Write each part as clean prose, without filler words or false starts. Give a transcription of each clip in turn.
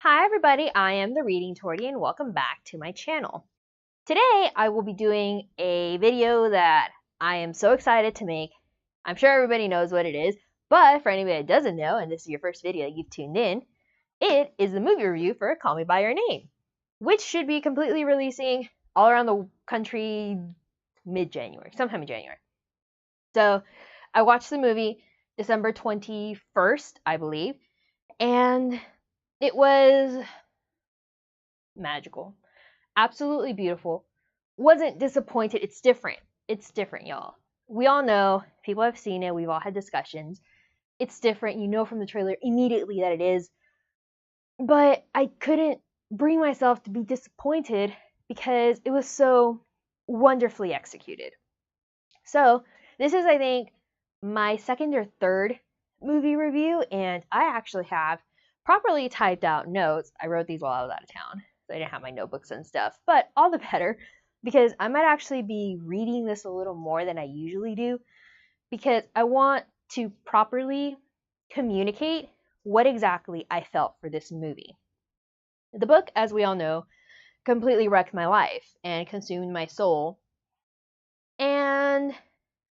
Hi everybody, I am TheReadingTortie and welcome back to my channel. Today I will be doing a video that I am so excited to make. I'm sure everybody knows what it is, but for anybody that doesn't know, and this is your first video that you've tuned in, it is the movie review for Call Me By Your Name, which should be completely releasing all around the country mid-January, sometime in January. So I watched the movie December 21st, I believe, and it was magical. Absolutely beautiful. Wasn't disappointed. It's different. It's different, y'all. We all know, people have seen it, we've all had discussions. It's different. You know from the trailer immediately that it is. But I couldn't bring myself to be disappointed because it was so wonderfully executed. So, this is, I think, my second or third movie review, and I actually have properly typed out notes. I wrote these while I was out of town, so I didn't have my notebooks and stuff, but all the better because I might actually be reading this a little more than I usually do because I want to properly communicate what exactly I felt for this movie. The book, as we all know, completely wrecked my life and consumed my soul, and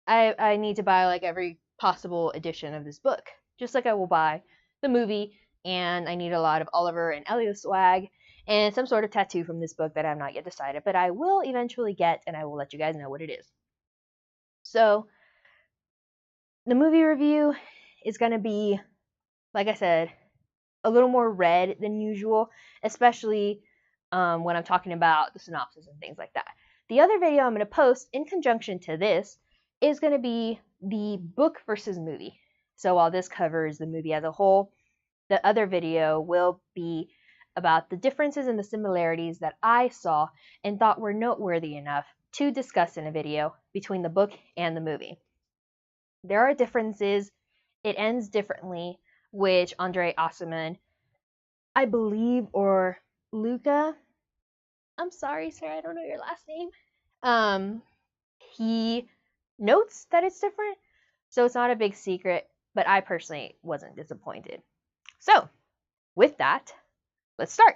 I need to buy like every possible edition of this book, just like I will buy the movie, and I need a lot of Oliver and Elio swag and some sort of tattoo from this book that I have not yet decided, but I will eventually get, and I will let you guys know what it is. So, the movie review is going to be, like I said, a little more read than usual, especially when I'm talking about the synopsis and things like that. The other video I'm going to post in conjunction to this is going to be the book versus movie. So while this covers the movie as a whole, the other video will be about the differences and the similarities that I saw and thought were noteworthy enough to discuss in a video between the book and the movie. There are differences. It ends differently, which Andre Osman, I believe, or Luca, I'm sorry, sir, I don't know your last name. He notes that it's different, so it's not a big secret, but I personally wasn't disappointed. So, with that, let's start.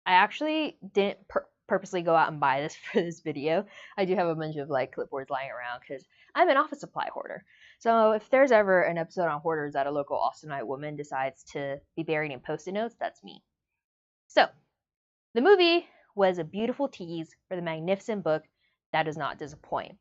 I actually didn't purposely go out and buy this for this video. I do have a bunch of like clipboards lying around because I'm an office supply hoarder. So if there's ever an episode on hoarders that a local Austinite woman decides to be buried in post-it notes, that's me. So, the movie was a beautiful tease for the magnificent book that does not disappoint.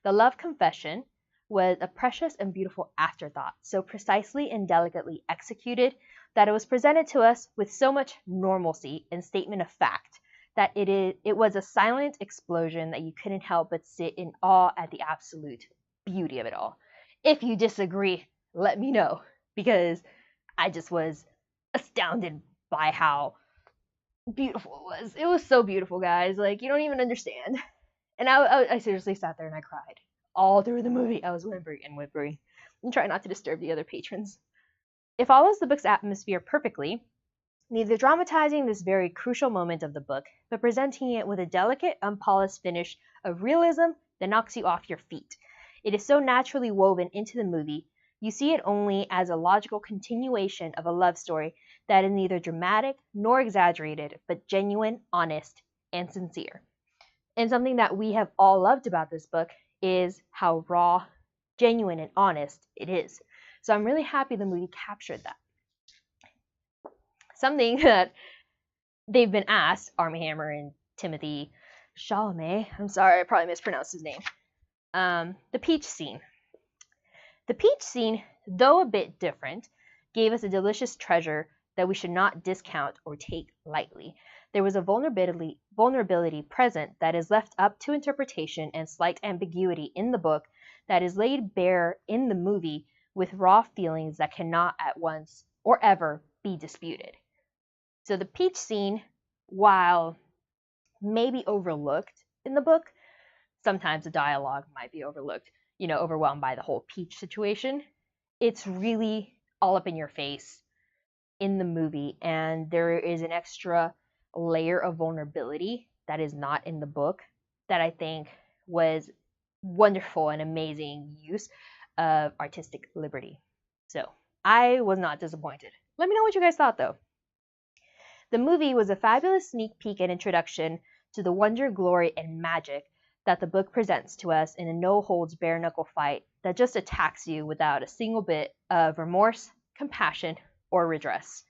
The love confession was a precious and beautiful afterthought, so precisely and delicately executed that it was presented to us with so much normalcy and statement of fact that it was a silent explosion that you couldn't help but sit in awe at the absolute beauty of it all. If you disagree, let me know, because I just was astounded by how beautiful it was. It was so beautiful, guys. Like, you don't even understand. And I seriously sat there and I cried all through the movie. I was whimpering and whimpering and trying not to disturb the other patrons. It follows the book's atmosphere perfectly, neither dramatizing this very crucial moment of the book, but presenting it with a delicate, unpolished finish of realism that knocks you off your feet. It is so naturally woven into the movie, you see it only as a logical continuation of a love story that is neither dramatic nor exaggerated, but genuine, honest, and sincere. And something that we have all loved about this book is how raw, genuine, and honest it is. So I'm really happy the movie captured that. Something that they've been asked, Armie Hammer and Timothy Chalamet, I'm sorry, I probably mispronounced his name, the peach scene. The peach scene, though a bit different, gave us a delicious treasure that we should not discount or take lightly. There was a vulnerability present that is left up to interpretation and slight ambiguity in the book that is laid bare in the movie with raw feelings that cannot at once or ever be disputed. So the peach scene, while maybe overlooked in the book, sometimes the dialogue might be overlooked, overwhelmed by the whole peach situation. It's really all up in your face in the movie, and there is an extra layer of vulnerability that is not in the book that I think was wonderful and amazing use of artistic liberty. So I was not disappointed. Let me know what you guys thought though. The movie was a fabulous sneak peek and introduction to the wonder, glory, and magic that the book presents to us in a no-holds bare-knuckle fight that just attacks you without a single bit of remorse, compassion, or redress.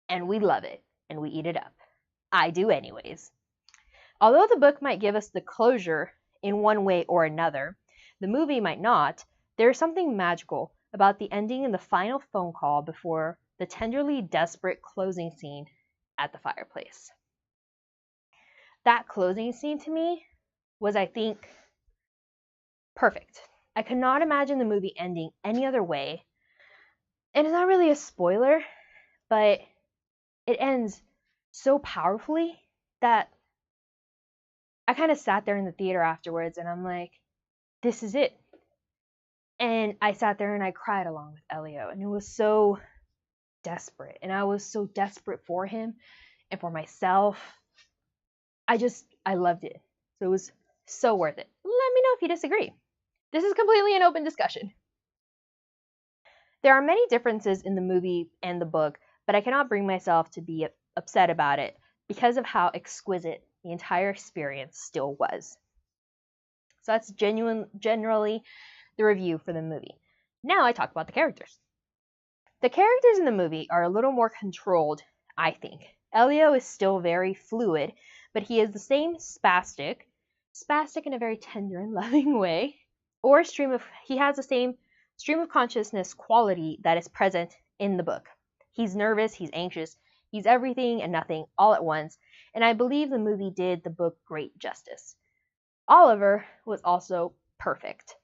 And we love it, and we eat it up. I do anyways. Although the book might give us the closure in one way or another, the movie might not, there is something magical about the ending and the final phone call before the tenderly desperate closing scene at the fireplace. That closing scene to me was, I think, perfect. I could not imagine the movie ending any other way. And it's not really a spoiler, but it ends so powerfully that I kind of sat there in the theater afterwards and I'm like, this is it. And I sat there and I cried along with Elio, and it was so desperate. And I was so desperate for him and for myself. I loved it. So it was so worth it. Let me know if you disagree. This is completely an open discussion. There are many differences in the movie and the book, but I cannot bring myself to be upset about it because of how exquisite the entire experience still was. So that's generally the review for the movie. Now I talk about the characters. The characters in the movie are a little more controlled, I think. Elio is still very fluid, but he is the same spastic in a very tender and loving way, or he has the same stream of consciousness quality that is present in the book. He's nervous, he's anxious, he's everything and nothing all at once, and I believe the movie did the book great justice. Oliver was also perfect.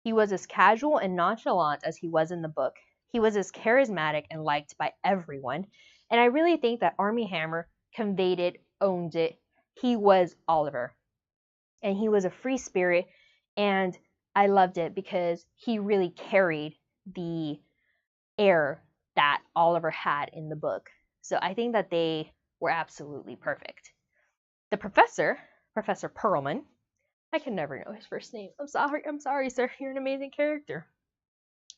He was as casual and nonchalant as he was in the book. He was as charismatic and liked by everyone, and I really think that Armie Hammer conveyed it, owned it. He was Oliver, and he was a free spirit, and I loved it because he really carried the air that Oliver had in the book. So I think that they were absolutely perfect. The professor, Professor Perlman, I can never know his first name. I'm sorry, sir. You're an amazing character.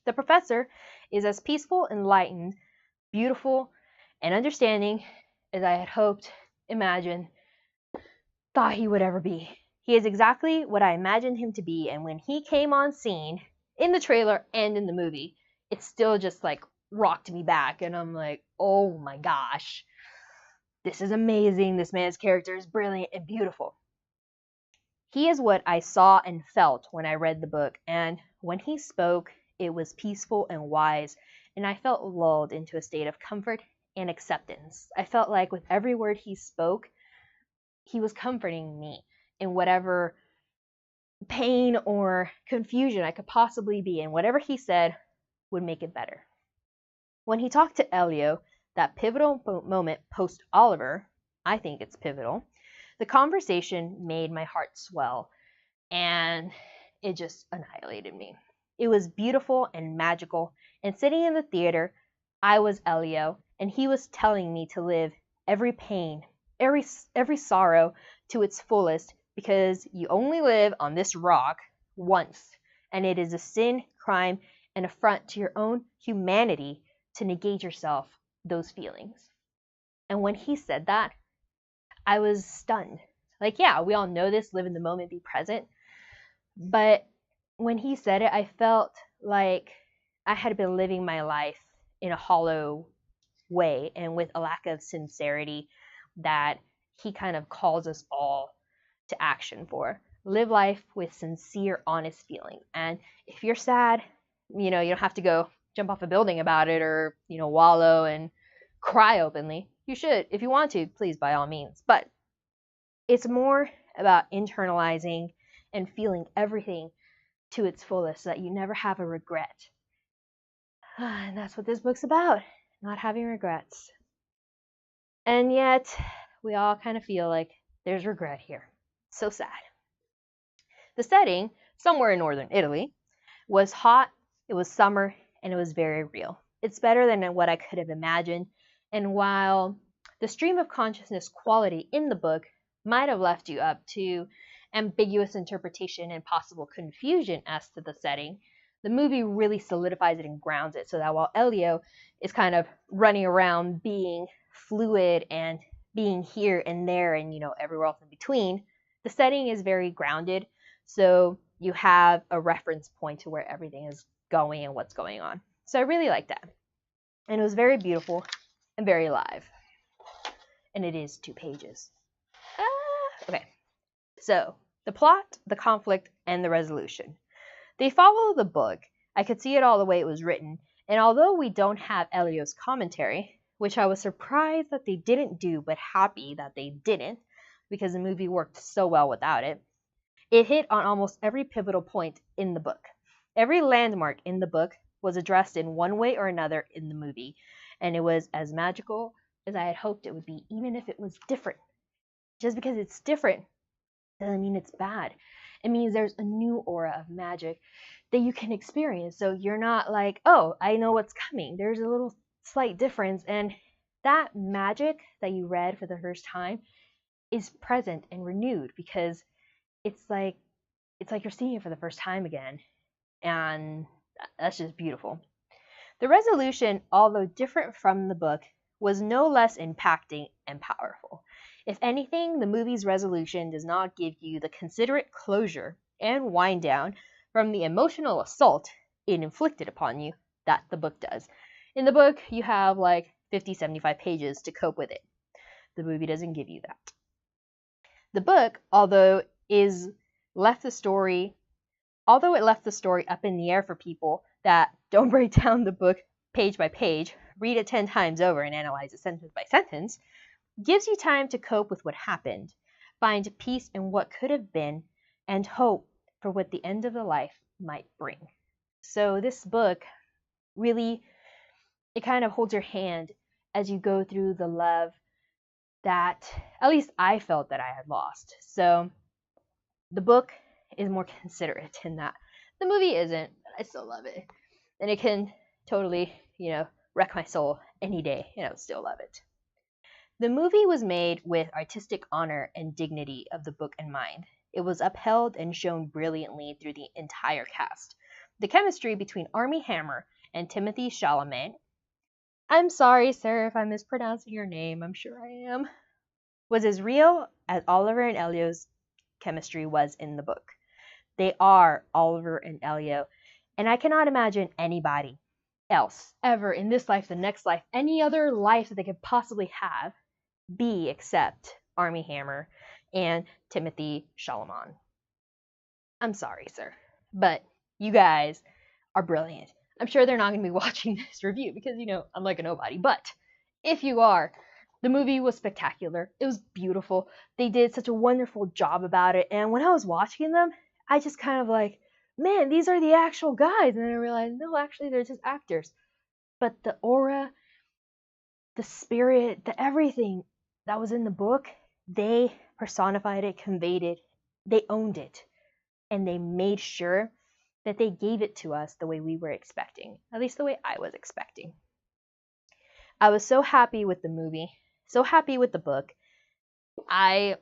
The professor is as peaceful, enlightened, beautiful, and understanding as I had hoped, imagined, thought he would ever be. He is exactly what I imagined him to be, and when he came on scene, in the trailer and in the movie, it still just like rocked me back, and I'm like, oh my gosh, this is amazing. This man's character is brilliant and beautiful. He is what I saw and felt when I read the book, and when he spoke, it was peaceful and wise, and I felt lulled into a state of comfort and acceptance. I felt like with every word he spoke, he was comforting me in whatever pain or confusion I could possibly be in. Whatever he said would make it better. When he talked to Elio, that pivotal moment post-Oliver, I think it's pivotal, the conversation made my heart swell, and it just annihilated me. It was beautiful and magical, and sitting in the theater, I was Elio, and he was telling me to live every pain, every sorrow to its fullest, because you only live on this rock once, and it is a sin, crime, and affront to your own humanity to negate yourself those feelings. And when he said that, I was stunned. Like, yeah, we all know this, live in the moment, be present. But when he said it, I felt like I had been living my life in a hollow way and with a lack of sincerity that he kind of calls us all to action for. Live life with sincere, honest feelings. And if you're sad, you don't have to go jump off a building about it or, wallow and cry openly. You should. If you want to, please, by all means. But it's more about internalizing and feeling everything to its fullest so that you never have a regret. And that's what this book's about, not having regrets. And yet, we all kind of feel like there's regret here. So sad. The setting, somewhere in northern Italy, was hot, it was summer, and it was very real. It's better than what I could have imagined, and while the stream of consciousness quality in the book might have left you up to ambiguous interpretation and possible confusion as to the setting, the movie really solidifies it and grounds it so that while Elio is kind of running around being fluid and being here and there and, everywhere else in between, the setting is very grounded. So you have a reference point to where everything is going and what's going on. So I really like that. And it was very beautiful and very live. And it is 2 pages. Okay. So the plot, the conflict, and the resolution. They follow the book. I could see it all the way it was written. And although we don't have Elio's commentary, which I was surprised that they didn't do, but happy that they didn't, because the movie worked so well without it, it hit on almost every pivotal point in the book. Every landmark in the book was addressed in one way or another in the movie, and it was as magical as I had hoped it would be, even if it was different. Just because it's different doesn't mean it's bad. It means there's a new aura of magic that you can experience. So you're not like, oh, I know what's coming. There's a little slight difference. And that magic that you read for the first time is present and renewed, because it's like you're seeing it for the first time again. And that's just beautiful. The resolution, although different from the book, was no less impacting and powerful. If anything, the movie's resolution does not give you the considerate closure and wind down from the emotional assault it inflicted upon you that the book does. In the book, you have like 50, 75 pages to cope with it. The movie doesn't give you that. The book, although it left the story up in the air for people that don't break down the book page by page, read it 10 times over and analyze it sentence by sentence, gives you time to cope with what happened, find peace in what could have been, and hope for what the end of the life might bring. So this book really, it kind of holds your hand as you go through the love that at least I felt that I had lost. So the book is more considerate in that. The movie isn't, but I still love it. And it can totally, wreck my soul any day, and I would still love it. The movie was made with artistic honor and dignity of the book in mind. It was upheld and shown brilliantly through the entire cast. The chemistry between Armie Hammer and Timothée Chalamet, I'm sorry, sir, if I'm mispronouncing your name, I'm sure I am, was as real as Oliver and Elio's chemistry was in the book. They are Oliver and Elio, and I cannot imagine anybody else ever in this life, the next life, any other life that they could possibly have be except Armie Hammer and Timothée Chalamet. I'm sorry, sir, but you guys are brilliant. I'm sure they're not going to be watching this review because, I'm like a nobody, but if you are, the movie was spectacular. It was beautiful. They did such a wonderful job about it, and when I was watching them, I just kind of like, man, these are the actual guys, and then I realized, no, actually, they're just actors. But the aura, the spirit, the everything that was in the book, they personified it, conveyed it, they owned it, and they made sure that they gave it to us the way we were expecting, at least the way I was expecting. I was so happy with the movie, so happy with the book. I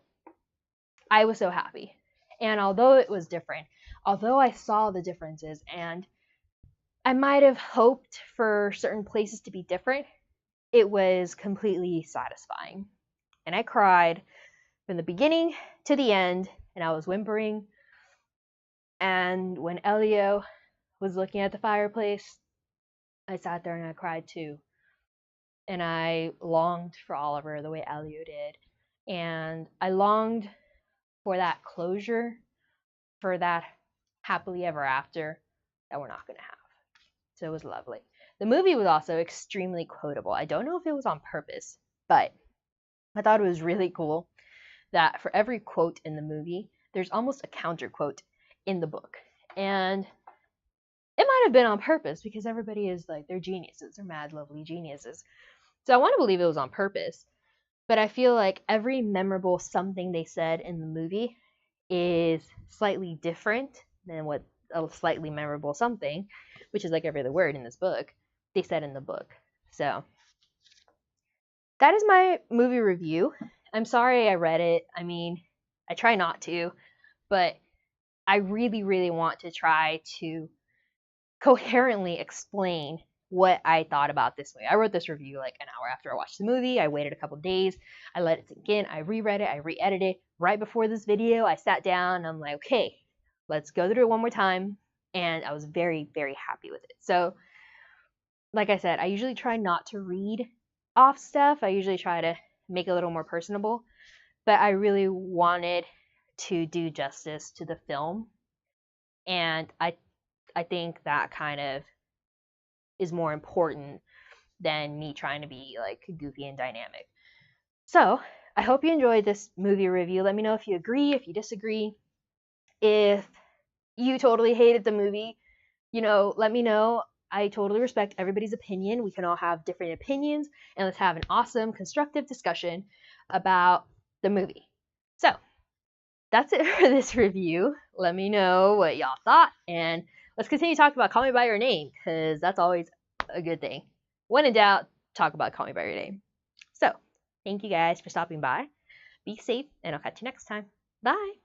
was so happy. And although it was different, although I saw the differences, and I might have hoped for certain places to be different, it was completely satisfying. And I cried from the beginning to the end, and I was whimpering. And when Elio was looking at the fireplace, I sat there and I cried too. And I longed for Oliver the way Elio did. And I longed for that closure, for that happily ever after that we're not going to have. So it was lovely. The movie was also extremely quotable. I don't know if it was on purpose, but I thought it was really cool that for every quote in the movie, there's almost a counter quote in the book. And it might have been on purpose because everybody is like, they're geniuses. They're mad, lovely geniuses. So I want to believe it was on purpose. But I feel like every memorable something they said in the movie is slightly different than what a slightly memorable something, which is like every other word in this book, they said in the book. So that is my movie review. I'm sorry I read it. I mean, I try not to, but I really, really want to try to coherently explain what I thought about this movie. I wrote this review like an hour after I watched the movie. I waited a couple days. I let it sink in. I reread it. I re-edited it. Right before this video, I sat down and I'm like, okay, let's go through it one more time. And I was very, very happy with it. So, like I said, I usually try not to read off stuff. I usually try to make it a little more personable. But I really wanted to do justice to the film. And I think that kind of is more important than me trying to be like goofy and dynamic. So I hope you enjoyed this movie review. Let me know if you agree, if you disagree, if you totally hated the movie. Let me know. I totally respect everybody's opinion. We can all have different opinions, and let's have an awesome, constructive discussion about the movie. So that's it for this review. Let me know what y'all thought, and let's continue talking about Call Me By Your Name, because that's always a good thing. When in doubt, talk about Call Me By Your Name. So, thank you guys for stopping by. Be safe, and I'll catch you next time. Bye!